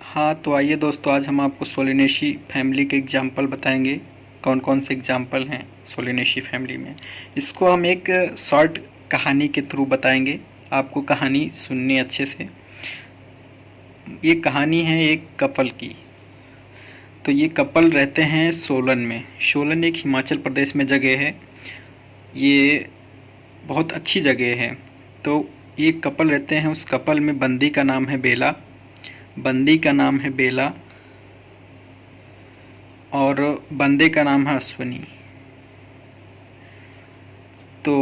हाँ, तो आइए दोस्तों, आज हम आपको सोलिनेशी फैमिली के एग्जाम्पल बताएंगे। कौन कौन से एग्जाम्पल हैं सोलिनेशी फैमिली में। इसको हम एक शॉर्ट कहानी के थ्रू बताएंगे। आपको कहानी सुननी अच्छे से। ये कहानी है एक कपल की। तो ये कपल रहते हैं सोलन में। सोलन एक हिमाचल प्रदेश में जगह है। ये बहुत अच्छी जगह है। तो ये कपल रहते हैं। उस कपल में बंदी का नाम है बेला। बंदी का नाम है बेला और बंदे का नाम है अश्वनी। तो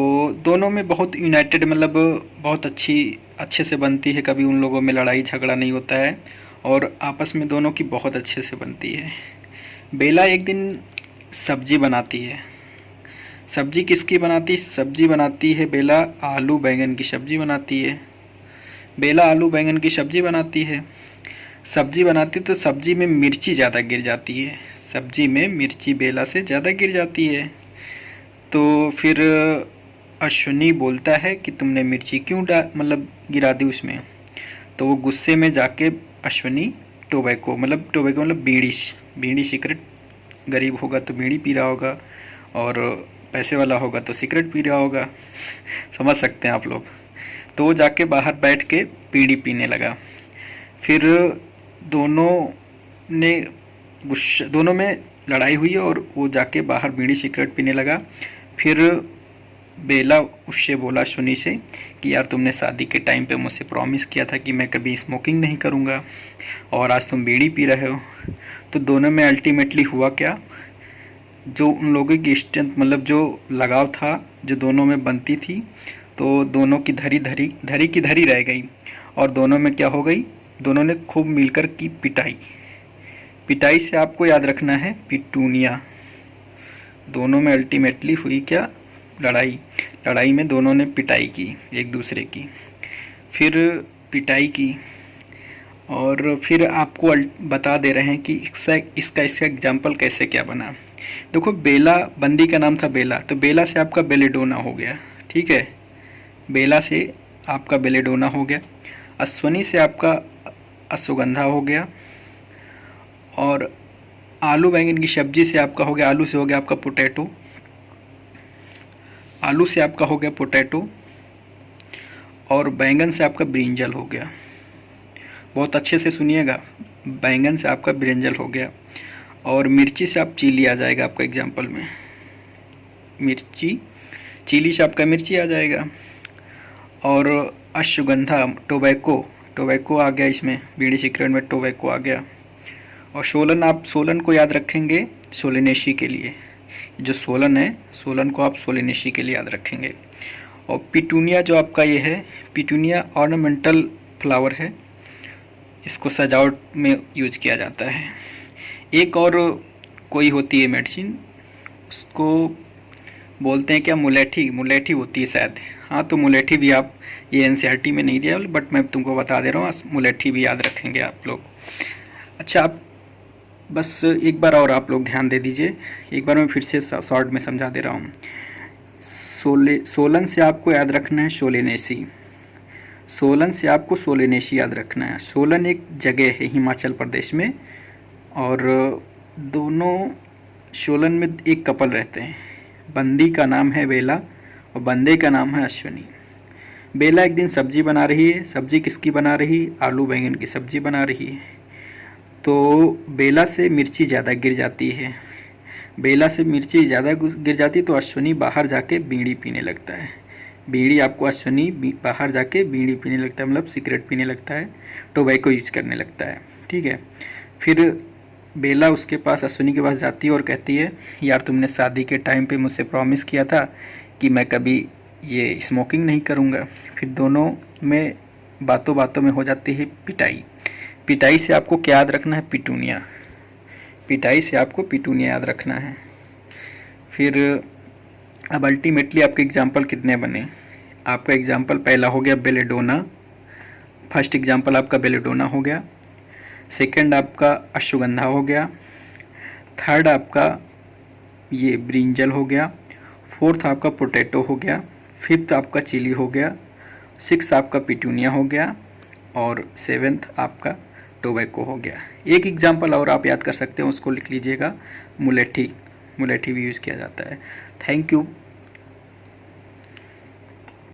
दोनों में बहुत यूनाइटेड, मतलब बहुत अच्छे से बनती है। कभी उन लोगों में लड़ाई झगड़ा नहीं होता है और आपस में दोनों की बहुत अच्छे से बनती है। बेला एक दिन सब्जी बनाती है। सब्जी किसकी बनाती? सब्जी बनाती है बेला आलू बैंगन की सब्जी बनाती है। बेला आलू बैंगन की सब्जी बनाती है। सब्जी बनाती तो सब्जी में मिर्ची ज़्यादा गिर जाती है। सब्जी में मिर्ची बेला से ज़्यादा गिर जाती है। तो फिर अश्विनी बोलता है कि तुमने मिर्ची क्यों गिरा दी उसमें। तो वो गुस्से में जाके अश्विनी टोबैको मतलब बीड़ी सिगरेट, गरीब होगा तो बीड़ी पी रहा होगा और पैसे वाला होगा तो सिगरेट पी रहा होगा। समझ सकते हैं आप लोग। तो वो जाके बाहर बैठ के बीड़ी पीने लगा। फिर दोनों में लड़ाई हुई और वो जाके बाहर बीड़ी सिगरेट पीने लगा। फिर बेला उससे बोला अश्विनी से कि यार, तुमने शादी के टाइम पे मुझसे प्रॉमिस किया था कि मैं कभी स्मोकिंग नहीं करूँगा और आज तुम बीड़ी पी रहे हो। तो दोनों में अल्टीमेटली हुआ क्या, जो उन लोगों की स्ट्रेंथ, मतलब जो लगाव था, जो दोनों में बनती थी, तो दोनों की धरी की धरी रह गई। और दोनों में क्या हो गई, दोनों ने खूब मिलकर की पिटाई। पिटाई से आपको याद रखना है पिटूनिया। दोनों में अल्टीमेटली हुई क्या, लड़ाई। लड़ाई में दोनों ने पिटाई की एक दूसरे की। फिर पिटाई की और फिर आपको बता दे रहे हैं कि इसका एग्जाम्पल कैसे क्या बना। देखो, बेला, बंदी का नाम था बेला, तो बेला से आपका बेलेडोना हो गया। ठीक है, बेला से आपका बेलेडोना हो गया। अश्वनी से आपका अश्वगंधा हो गया और आलू बैंगन की सब्जी से आपका हो गया, आलू से हो गया आपका पोटैटो। आलू से आपका हो गया पोटैटो और बैंगन से आपका ब्रिंजल हो गया। बहुत अच्छे से सुनिएगा, बैंगन से आपका ब्रिंजल हो गया और मिर्ची से आप चिली आ जाएगा आपका एग्जाम्पल में। चिली से आपका मिर्ची आ जाएगा और अश्वगंधा, टोबैको आ गया इसमें, बीड़ी सिगरेट में टोबैको आ गया। और सोलन, आप सोलन को याद रखेंगे सोलिनेशी के लिए। जो सोलन है, सोलन को आप सोलिनेशी के लिए याद रखेंगे। और पिटूनिया जो आपका ये है, पिटूनिया ऑर्नामेंटल फ्लावर है, इसको सजावट में यूज किया जाता है। एक और कोई होती है मेडिसिन, उसको बोलते हैं क्या, मुलेठी होती है शायद। हाँ, तो मुलेठी भी आप, ये एनसीईआरटी में नहीं दिया बट मैं तुमको बता दे रहा हूँ, मुलेठी भी याद रखेंगे आप लोग। अच्छा, आप बस एक बार और आप लोग ध्यान दे दीजिए। एक बार मैं फिर से शॉर्ट में समझा दे रहा हूँ। सोलन से आपको याद रखना है सोलिनेशी। सोलन से आपको सोलिनेशी याद रखना है। सोलन एक जगह है हिमाचल प्रदेश में और दोनों सोलन में एक कपल रहते हैं। बंदी का नाम है बेला और बंदे का नाम है अश्विनी। बेला एक दिन सब्जी बना रही है। सब्जी किसकी बना रही? आलू बैंगन की सब्जी बना रही है। तो बेला से मिर्ची ज़्यादा गिर जाती है। बेला से मिर्ची ज़्यादा गिर जाती तो अश्विनी बाहर जाके बीड़ी पीने लगता है। अश्विनी बाहर जाके बीड़ी पीने लगता है, मतलब सिगरेट पीने लगता है, टोबैको यूज करने लगता है। ठीक है, फिर बेला उसके पास, अश्विनी के पास जाती है और कहती है, यार, तुमने शादी के टाइम पे मुझसे प्रॉमिस किया था कि मैं कभी ये स्मोकिंग नहीं करूँगा। फिर दोनों में बातों बातों में हो जाती है पिटाई। पिटाई से आपको क्या याद रखना है? पिटूनिया। पिटाई से आपको पिटूनिया याद रखना है। फिर अब अल्टीमेटली आपके एग्जाम्पल कितने बने? आपका एग्जाम्पल पहला हो गया बेलेडोना। फर्स्ट एग्जाम्पल आपका बेलेडोना हो गया। सेकंड आपका अश्वगंधा हो गया। थर्ड आपका ये ब्रिंजल हो गया। फोर्थ आपका पोटैटो हो गया। फिफ्थ आपका चिली हो गया। सिक्स आपका पिटूनिया हो गया और सेवेंथ आपका टोबैको हो गया। एक एग्जाम्पल और आप याद कर सकते हैं, उसको लिख लीजिएगा, मुलेठी। मुलेठी भी यूज़ किया जाता है। Thank you.